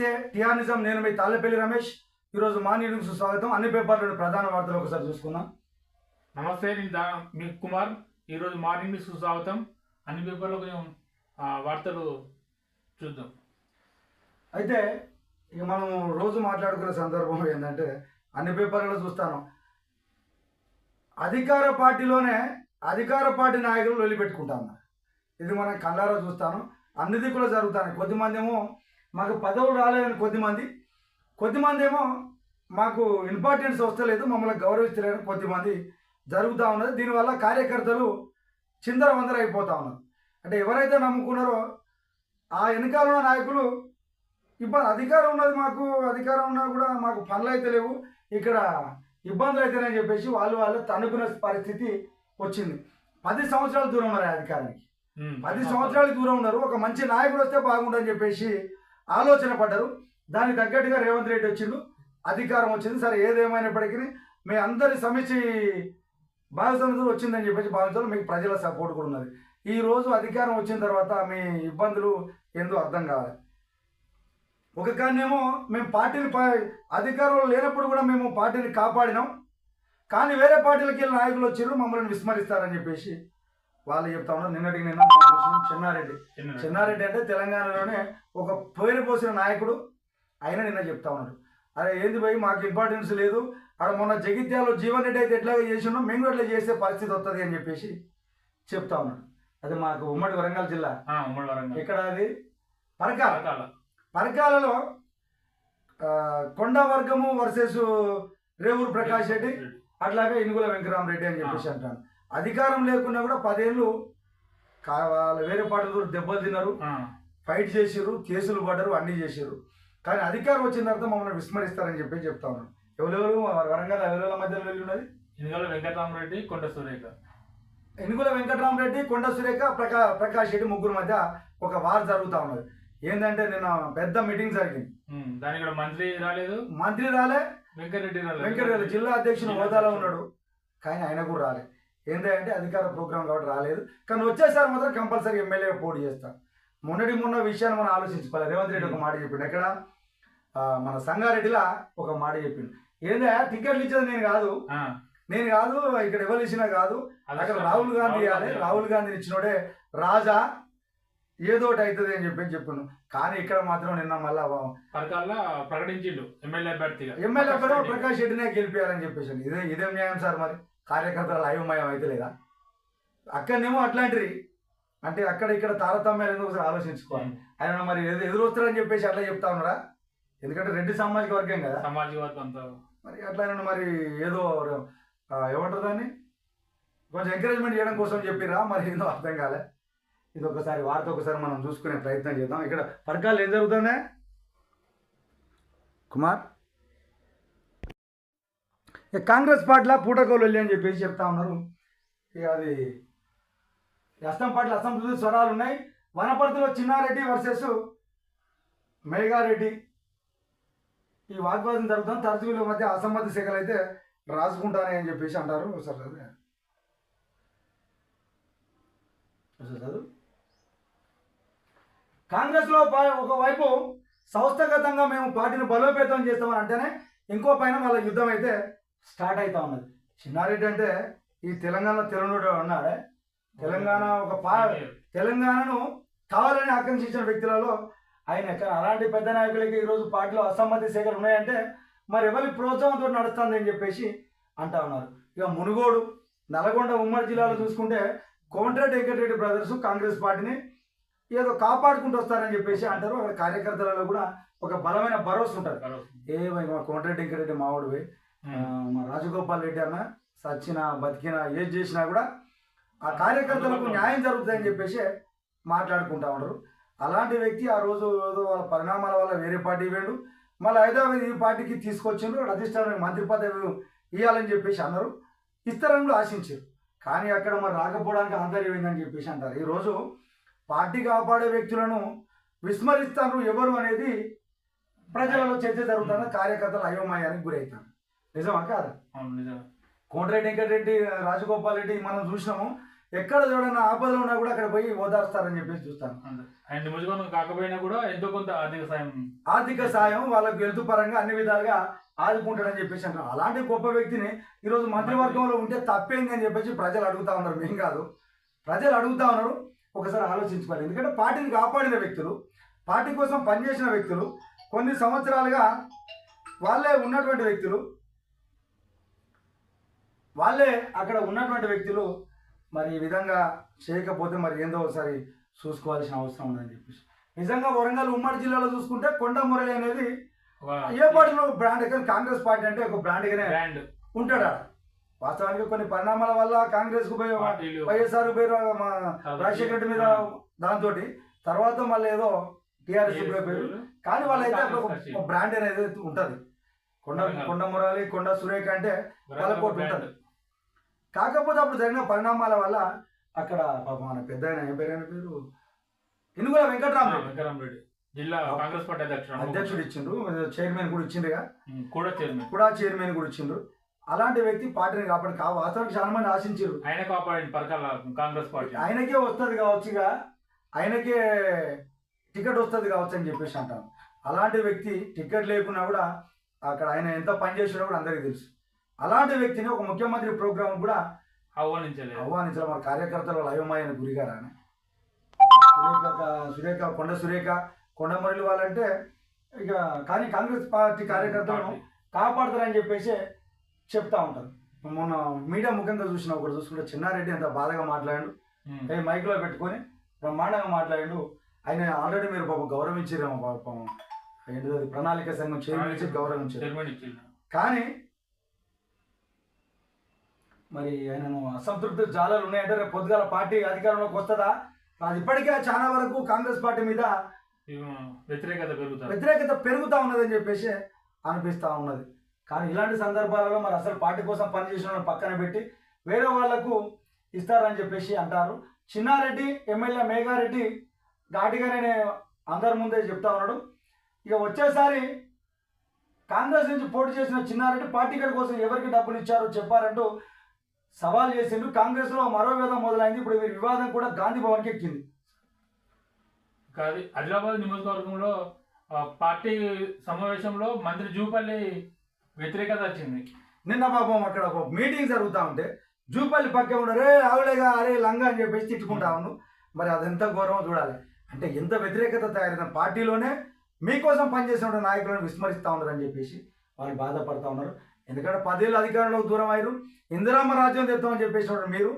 నమస్తే, టిఆర్ నిజం. నేను మీ తాళ్ళపల్లి రమేష్. ఈరోజు మార్నింగ్ న్యూస్ స్వాగతం. అన్ని పేపర్లోని ప్రధాన వార్తలు ఒకసారి చూసుకుందాం. నమస్తే, నేను మీ కుమార్. ఈరోజు మార్నింగ్ న్యూస్ స్వాగతం. అన్ని పేపర్లో కొంచెం వార్తలు చూద్దాం. అయితే ఇక మనం రోజు మాట్లాడుకునే సందర్భం ఏంటంటే అన్ని పేపర్లలో చూస్తాను, అధికార పార్టీ నాయకులు వదిలిపెట్టుకుంటా ఉన్నారు. ఇది మనం కళ్ళారా చూస్తాను. అన్ని దిక్కులో జరుగుతాను. కొద్దిమంది ఏమో మాకు పదవులు రాలేదని, కొద్దిమంది ఏమో మాకు ఇంపార్టెన్స్ వస్తలేదు, మమ్మల్ని గౌరవిస్తలేదని కొద్దిమంది జరుగుతూ ఉన్నది. దీనివల్ల కార్యకర్తలు చిందరవందర అయిపోతూ ఉన్నారు. అంటే ఎవరైతే నమ్ముకున్నారో ఆ వెనకాల ఉన్న నాయకులు ఇబ్బంది, అధికారం ఉన్నది, మాకు అధికారం ఉన్నా కూడా మాకు పనులు అయితే లేవు, ఇక్కడ ఇబ్బందులు అయితేనని చెప్పేసి వాళ్ళు తన్నుకునే పరిస్థితి వచ్చింది. 10 సంవత్సరాలు దూరం ఉన్నారు అధికారానికి. 10 సంవత్సరాలు దూరం ఉన్నారు. ఒక మంచి నాయకుడు వస్తే బాగుండని చెప్పేసి ఆలోచన పడ్డారు. దానికి తగ్గట్టుగా రేవంత్ రెడ్డి వచ్చిండు, అధికారం వచ్చింది. సరే, ఏదేమైనప్పటికీ మీ అందరి సమిష్టి భాగస్వామ్యం వచ్చిందని చెప్పేసి భావించాలి. మీకు ప్రజల సపోర్ట్ కూడా ఉన్నది. ఈరోజు అధికారం వచ్చిన తర్వాత మీ ఇబ్బందులు ఏందో అర్థం కావాలి. ఒక కారణేమో మేము పార్టీని అధికారంలో లేనప్పుడు కూడా మేము పార్టీని కాపాడినాం, కానీ వేరే పార్టీలకి వెళ్ళిన నాయకులు వచ్చారు మమ్మల్ని విస్మరిస్తారని చెప్పేసి వాళ్ళు చెప్తా ఉన్నారు. నిన్న చెన్నారెడ్డి అంటే తెలంగాణలోనే ఒక పేరు పోసిన నాయకుడు. ఆయన నిన్న చెప్తా ఉన్నాడు, అరే ఏంది భయ్, మాకు ఇంపార్టెన్స్ లేదు, అక్కడ మొన్న జగిత్యాలలో జీవన్ రెడ్డి అయితే ఎట్లాగ చేసినాం, మేము కూడా ఎట్లా చేసే పరిస్థితి వస్తుంది అని చెప్పేసి చెప్తా ఉన్నాడు. అది మాకు ఉమ్మడి వరంగల్ జిల్లా. ఇక్కడ అది పరకాలలో కొండ వర్గము వర్సెస్ రేవూరు ప్రకాష్ రెడ్డి, అట్లాగే ఇనుగుల వెంకటరామరెడ్డి అని చెప్పేసి అంటాను. అధికారం లేకున్నా కూడా 10 ఏళ్ళు వాళ్ళు వేరే పార్టీలు దెబ్బలు తిన్నారు, ఫైట్ చేసిర్రు, కేసులు పడ్డారు, అన్నీ చేసిర్రు. కానీ అధికారం వచ్చిన తర్వాత మమ్మల్ని విస్మరిస్తారని చెప్పి చెప్తా ఉన్నాను. ఎవరెవరు వరంగల్ ఎవరెవరి మధ్యలో వెళ్ళి ఉన్నది? ఇనుగుల వెంకటరామరెడ్డి, కొండ సురేఖ, ప్రకాష్ రెడ్డి ముగ్గురు మధ్య ఒక వార్ జరుగుతూ ఉన్నది. ఏంటంటే నిన్న పెద్ద మీటింగ్ జరిగింది. దానికి మంత్రి రాలే, వెంకటరెడ్డి జిల్లా అధ్యక్షుని హోదాలో ఉన్నాడు, కానీ ఆయన కూడా రాలే. ఏంటంటే అధికార ప్రోగ్రాం కాబట్టి రాలేదు. కానీ వచ్చేసారి మాత్రం కంపల్సరీ ఎమ్మెల్యేగా పోటీ చేస్తాం. మొన్న విషయాన్ని మనం ఆలోచించుకోవాలి. రేవంత్ రెడ్డి ఒక మాట చెప్పిండు, ఎక్కడ మన సంగారెడ్డిలా ఒక మాట చెప్పిండు. ఏందా టికెట్లు ఇచ్చేది నేను కాదు, ఇక్కడ ఎవరు ఇచ్చినా కాదు, అక్కడ రాహుల్ గాంధీ ఇవ్వాలి, రాహుల్ గాంధీని ఇచ్చినోడే రాజా, ఏదోటి అవుతుంది అని చెప్పి చెప్పిండు. కానీ ఇక్కడ మాత్రం నిన్న మళ్ళా ప్రకటించిండు ఎమ్మెల్యే అభ్యర్థి ప్రకాష్ రెడ్డినే గెలిపేయాలని చెప్పేసి. ఇదేం న్యాయం సార్? మరి కార్యకర్తల అయోమయం అయితే లేదా? అక్కడనేమో అట్లాంటివి అంటే అక్కడ ఇక్కడ తారతమ్యాలు ఎందుకు ఒకసారి ఆలోచించుకోవాలి. ఆయన మరి ఎదురొస్తారని చెప్పేసి అట్లా చెప్తా ఉన్నారా? ఎందుకంటే రెడ్డి సామాజిక వర్గం కదా, మరి అట్లా మరి ఏదో ఏమంటారు దాన్ని కొంచెం ఎంకరేజ్మెంట్ చేయడం కోసం చెప్పిరా, మరి ఏదో అర్థం కాలే. ఇది ఒకసారి వార్త ఒకసారి మనం చూసుకునే ప్రయత్నం చేద్దాం. ఇక్కడ పరకాలు ఏం జరుగుతుందే కుమార్? కాంగ్రెస్ పార్టీలో పూటకోలు వెళ్ళి అని చెప్పేసి చెప్తా ఉన్నారు. ఇక అది అస్సాం పార్టీలో అసెంబ్లీ స్వరాలు ఉన్నాయి. వనపర్తిలో చిన్నారెడ్డి వర్సెస్ మేఘారెడ్డి ఈ వాగ్వాదం జరుగుతుంది. తరచుల మధ్య అసమ్మతి శాఖలు అయితే రాసుకుంటానే అని చెప్పేసి అంటారు. సార్ చదువు కాంగ్రెస్లో ఒకవైపు సంస్థాగతంగా మేము పార్టీని బలోపేతం చేస్తామని అంటేనే ఇంకో పైన వాళ్ళ యుద్ధం అయితే స్టార్ట్ అవుతా ఉన్నది. చిన్నారెడ్డి అంటే ఈ తెలంగాణలో తెలుగుడు ఉన్నాడే, తెలంగాణను కావాలని ఆకాంక్షించిన వ్యక్తులలో ఆయన. అలాంటి పెద్ద నాయకులకి ఈరోజు పార్టీలో అసమ్మతి శాఖలు ఉన్నాయంటే మరి ఎవరి ప్రోత్సాహంతో నడుస్తుంది అని చెప్పేసి అంటా ఉన్నారు. ఇక మునుగోడు, నల్గొండ ఉమ్మడి జిల్లాలో చూసుకుంటే కోమటిరెడ్డి వెంకటరెడ్డి బ్రదర్స్ కాంగ్రెస్ పార్టీని ఏదో కాపాడుకుంటూ వస్తారని చెప్పేసి అంటారు. అక్కడ కార్యకర్తలలో కూడా ఒక బలమైన భరోసా ఉంటుంది. మా కోమటిరెడ్డి వెంకటరెడ్డి మావాడివి, మా రాజగోపాల్ రెడ్డి అన్న సచ్చినా బతికినా ఏది చేసినా కూడా ఆ కార్యకర్తలకు న్యాయం జరుగుతుందని చెప్పేసి మాట్లాడుకుంటా ఉంటారు. అలాంటి వ్యక్తి ఆ రోజు ఏదో వాళ్ళ పరిణామాల వల్ల వేరే పార్టీ వేడు, మళ్ళీ హైదరాబాద్ ఈ పార్టీకి తీసుకొచ్చిండ్రు, అధిష్టానానికి మంత్రి పదవి ఇవ్వాలని చెప్పేసి అన్నారు, ఇస్తారని ఆశించారు. కానీ అక్కడ మరి రాకపోవడానికి ఆంతర్యం ఏందని చెప్పేసి అంటారు. ఈరోజు పార్టీ కాపాడే వ్యక్తులను విస్మరిస్తారు ఎవరు అనేది ప్రజలలో చర్చ జరుగుతున్న కార్యకర్తలు అయోమయానికి గురవుతారు. నిజమా కాదు? నిజం. కోమటిరెడ్డి వెంకటరెడ్డి, రాజగోపాల్ రెడ్డి మనం చూసినాము. ఎక్కడ చూడన్నా ఆపదలో ఉన్నా కూడా అక్కడ పోయి ఓదార్స్తారని చెప్పేసి చూస్తాను. ఆయన నియోజకవర్గం కాకపోయినా కూడా ఎంతో కొంత ఆర్థిక సాయం వాళ్ళకు హెల్త్ పరంగా అన్ని విధాలుగా ఆదుకుంటాడని చెప్పేసి అంటారు. అలాంటి గొప్ప వ్యక్తిని ఈరోజు మంత్రివర్గంలో ఉంటే తప్పేంది అని చెప్పేసి ప్రజలు అడుగుతా ఉన్నారు. మేం కాదు, ప్రజలు అడుగుతా ఉన్నారు. ఒకసారి ఆలోచించుకోవాలి. ఎందుకంటే పార్టీని కాపాడిన వ్యక్తులు, పార్టీ కోసం పనిచేసిన వ్యక్తులు, కొన్ని సంవత్సరాలుగా వాళ్ళే ఉన్నటువంటి వ్యక్తులు, వాళ్ళే అక్కడ ఉన్నటువంటి వ్యక్తులు మరి ఈ విధంగా చేయకపోతే మరి ఏందో ఒకసారి చూసుకోవాల్సిన అవసరం ఉందని చెప్పేసి. నిజంగా వరంగల్ ఉమ్మడి జిల్లాలో చూసుకుంటే కొండ మురళి అనేది ఏ పార్టీలో బ్రాండ్, కానీ కాంగ్రెస్ పార్టీ అంటే ఒక బ్రాండ్గానే ఉంటాడు. వాస్తవానికి కొన్ని పరిణామాల వల్ల కాంగ్రెస్ కు పోయి వైఎస్ఆర్ పోయి రాజశేఖర రెడ్డి మీద దాంతో తర్వాత మళ్ళీ ఏదో టీఆర్ఎస్ పోయారు. కానీ వాళ్ళైతే ఒక బ్రాండ్ అనేది ఉంటుంది. కొండ మురళి, కొండ సురేఖ అంటే వాళ్ళకి ఒకటి ఉంటుంది. కాకపోతే అప్పుడు జరిగిన పరిణామాల వల్ల అక్కడ పాపం మన పెద్ద ఆయన పేరు ఇనుగుల వెంకటరామరెడ్డి జిల్లా కాంగ్రెస్ పార్టీ అధ్యక్షుడు ఇచ్చిండ్రు, చైర్మన్ కూడా ఇచ్చిండ్రుగా, కూడా చైర్మన్ కూడా ఇచ్చిండ్రు. అలాంటి వ్యక్తి పార్టీని కాపాడి వాస్తవానికి చాలా మంది ఆశించారు. ఆయన కాపాడి కాంగ్రెస్ పార్టీ ఆయనకే వస్తుంది కావచ్చుగా, ఆయనకే టికెట్ వస్తుంది కావచ్చు అని చెప్పేసి అంటాను. అలాంటి వ్యక్తి టికెట్ లేకున్నా కూడా అక్కడ ఆయన ఎంత పనిచేసినా కూడా అందరికీ తెలుసు. అలాంటి వ్యక్తిని ఒక ముఖ్యమంత్రి ప్రోగ్రామ్ కూడా ఆహ్వానించాలి. మన కార్యకర్తలు అయోమయానికి గురిగారు. ఆయన సురేఖ కొండ మురళి వాళ్ళంటే ఇక కానీ కాంగ్రెస్ పార్టీ కార్యకర్తలను కాపాడతారని చెప్పేసి చెప్తా ఉంటారు. మొన్న మీడియా ముఖ్యంగా చూసుకుంటే చిన్నారెడ్డి ఎంత బాధగా మాట్లాడాడు, మైక్లో పెట్టుకొని బ్రహ్మాండంగా మాట్లాడాడు. ఆయన ఆల్రెడీ మీరు పాపం గౌరవించారేమో, పాపం ఏంటిది ప్రణాళిక సంఘం చైర్మన్ ఇచ్చి గౌరవించారు. కానీ మరి ఆయనను అసంతృప్తి జాలాలు ఉన్నాయంటే రేపు పొద్దుగాల పార్టీ అధికారంలోకి వస్తుందా? అది ఇప్పటికే చాలా వరకు కాంగ్రెస్ పార్టీ మీద వ్యతిరేకత పెరుగుతూ ఉన్నదని చెప్పేసి అనిపిస్తూ ఉన్నది. కానీ ఇలాంటి సందర్భాలలో మరి అసలు పార్టీ కోసం పనిచేసిన వాళ్ళని పక్కన పెట్టి వేరే వాళ్లకు ఇస్తారని చెప్పేసి అంటారు. చిన్నారెడ్డి ఎమ్మెల్యే మేఘారెడ్డి ఘాటిగానే అందరి ముందే చెప్తా ఉన్నాడు. ఇక వచ్చేసారి కాంగ్రెస్ నుంచి పోటీ చేసిన చిన్నారెడ్డి పార్టీ కోసం ఎవరికి డబ్బులు ఇచ్చారో చెప్పారంటూ సవాల్ చేసిండు. కాంగ్రెస్లో మరో వివాదం మొదలైంది. ఇప్పుడు ఈ వివాదం కూడా గాంధీ భవన్కి ఎక్కింది. ఆదిలాబాద్ నియోజకవర్గంలో పార్టీ సమావేశంలో మంత్రి జూపల్లి వ్యతిరేకత వచ్చింది. నిన్న పాపం అక్కడ ఒక మీటింగ్ జరుగుతూ ఉంటే జూపల్లి పక్కే ఉండరే ఆవులేగా అరే లంగా అని చెప్పేసి తిట్టుకుంటా ఉన్నాను. మరి అదెంత గౌరవం చూడాలి. అంటే ఎంత వ్యతిరేకత తయారైన పార్టీలోనే మీకోసం పనిచేసిన నాయకులను విస్మరిస్తూ ఉన్నారు అని చెప్పేసి వాళ్ళు బాధపడుతూ ఉన్నారు. ఎందుకంటే 10 ఏళ్ళు అధికారంలో దూరం అయ్యారు. ఇందిరామ్మ రాజ్యం తెస్తామని చెప్పేసి మీరు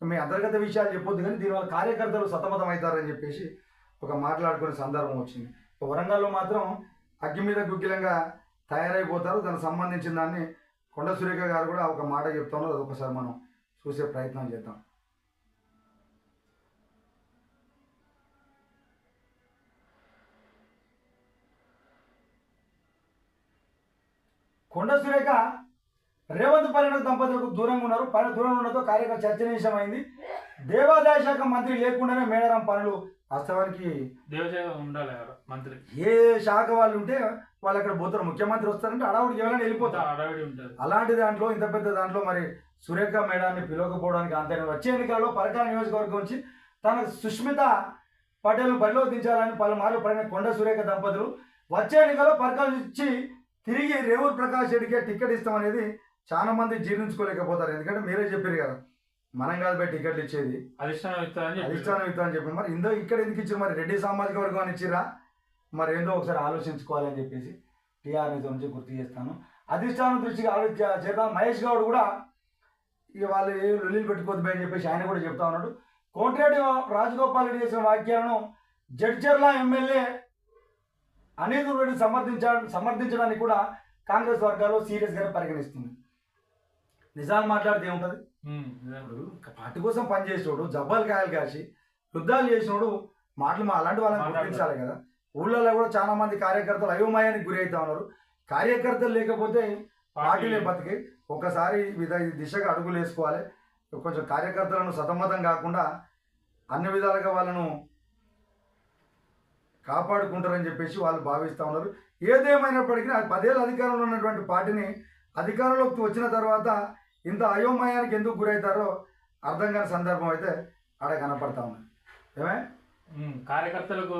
మీ అంతర్గత విషయాలు చెప్పొద్దు, కానీ దీనివల్ల కార్యకర్తలు సతమతం అవుతారని చెప్పేసి ఒక మాట్లాడుకునే సందర్భం వచ్చింది. వరంగల్లో మాత్రం అగ్గి మీద గుగ్గిలంగా తయారైపోతారు. దానికి సంబంధించిన దాన్ని కొండ సురేఖ గారు కూడా ఒక మాట చెప్తాను. అది ఒకసారి మనం చూసే ప్రయత్నం చేద్దాం. కొండ సురేఖ రేవంత్ పర్యటన దంపతులకు దూరంగా ఉన్నారు. దూరంగా ఉండడంతో కార్యక్రమం చర్చనీయమైంది. దేవాదాయ శాఖ మంత్రి లేకుండానే మేడారం పనులు వాస్తవానికి ఉండాలి. మంత్రి ఏ శాఖ వాళ్ళు ఉంటే వాళ్ళు అక్కడ పోతారు. ముఖ్యమంత్రి వస్తారంటే అడావుడికి ఎవరైనా వెళ్ళిపోతారు. అలాంటి దాంట్లో ఇంత పెద్ద దాంట్లో మరి సురేఖ మేడాన్ని పిలవకపోవడానికి అంతే. వచ్చే ఎన్నికల్లో పరకాల నియోజకవర్గం వచ్చి తన సుష్మిత పటేల్ను బరిలో దించాలని పలుమార్లు పడిన కొండ సురేఖ దంపతులు వచ్చే ఎన్నికల్లో పరకాల నుంచి తిరిగి రేవూరు ప్రకాష్ రెడ్డికే టికెట్ ఇస్తామనేది చాలా మంది జీర్ణించుకోలేకపోతారు. ఎందుకంటే మీరే చెప్పారు కదా, మనం కాదు పోయి టికెట్లు ఇచ్చేది, అధిష్టానం ఇస్తామని చెప్పి. మరి ఇక్కడ ఎందుకు ఇచ్చారు? మరి రెడ్డి సామాజిక వర్గాన్ని ఇచ్చిరా? మరి ఏందో ఒకసారి ఆలోచించుకోవాలని చెప్పేసి టీఆర్ఎస్ నుంచి గుర్తు చేస్తాను. అధిష్టానం దృష్టికి చేద్దాం. మహేష్ గౌడ్ కూడా ఇక వాళ్ళు ఏ లొల్లీలు పెట్టుకోవద్దు అని చెప్పేసి ఆయన కూడా చెప్తా ఉన్నాడు. కోటిరెడ్డి రాజగోపాల్ రెడ్డి చేసిన వాక్యాలను జడ్చర్ల ఎమ్మెల్యే అనిల్ రెడ్డి సమర్థించడానికి కూడా కాంగ్రెస్ వర్గాలు సీరియస్గానే పరిగణిస్తుంది. నిజాలు మాట్లాడితే ఏముంటుంది? పార్టీ కోసం పనిచేసినోడు, జబ్బాలు కాయలు కాసి యుద్ధాలు చేసినోడు మాటలు అలాంటి వాళ్ళని గుర్తించాలి కదా. ఊళ్ళల్లో కూడా చాలా మంది కార్యకర్తలు అయోమయానికి గురి అవుతా ఉన్నారు. కార్యకర్తలు లేకపోతే పార్టీలే బతికి. ఒకసారి ఈ దిశగా అడుగులు వేసుకోవాలి. కొంచెం కార్యకర్తలను సతమతం కాకుండా అన్ని విధాలుగా వాళ్ళను కాపాడుకుంటారని చెప్పేసి వాళ్ళు భావిస్తూ ఉన్నారు. ఏదేమైనప్పటికీ 10 ఏళ్ళ అధికారంలో ఉన్నటువంటి పార్టీని అధికారంలోకి వచ్చిన తర్వాత ఇంత అయోమయానికి ఎందుకు గురవుతారో అర్థం కాని సందర్భం అయితే ఆడ కనపడతా ఉంది. ఏమే కార్యకర్తలకు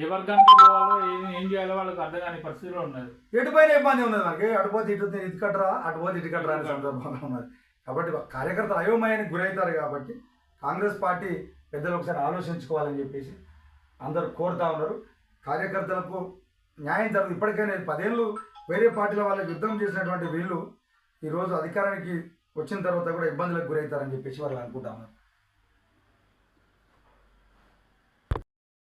ఏ వర్గానికి పోవాలో ఏం చేయాలో వాళ్ళకి అర్థం కాని పరిస్థితిలో ఉన్నది. ఎటుపైన ఇబ్బంది ఉన్నది మనకి, అటుపోతే ఇటు కట్టరా, అటుపోతే ఇటు కట్టరా అనే సందర్భంగా ఉన్నది. కాబట్టి కార్యకర్తలు అయోమయానికి గురవుతారు. కాబట్టి కాంగ్రెస్ పార్టీ పెద్దలు ఒకసారి ఆలోచించుకోవాలని చెప్పేసి అందరూ కోరుతా ఉన్నారు. కార్యకర్తలకు న్యాయం జరుగుతుంది. ఇప్పటికైనా 10 ఏళ్ళు వేరే పార్టీల వాళ్ళకి యుద్ధం చేసినటువంటి వీళ్ళు ఈరోజు అధికారానికి వచ్చిన తర్వాత కూడా ఇబ్బందులకు గురవుతారని చెప్పేసి వాళ్ళు అనుకుంటా ఉన్నారు.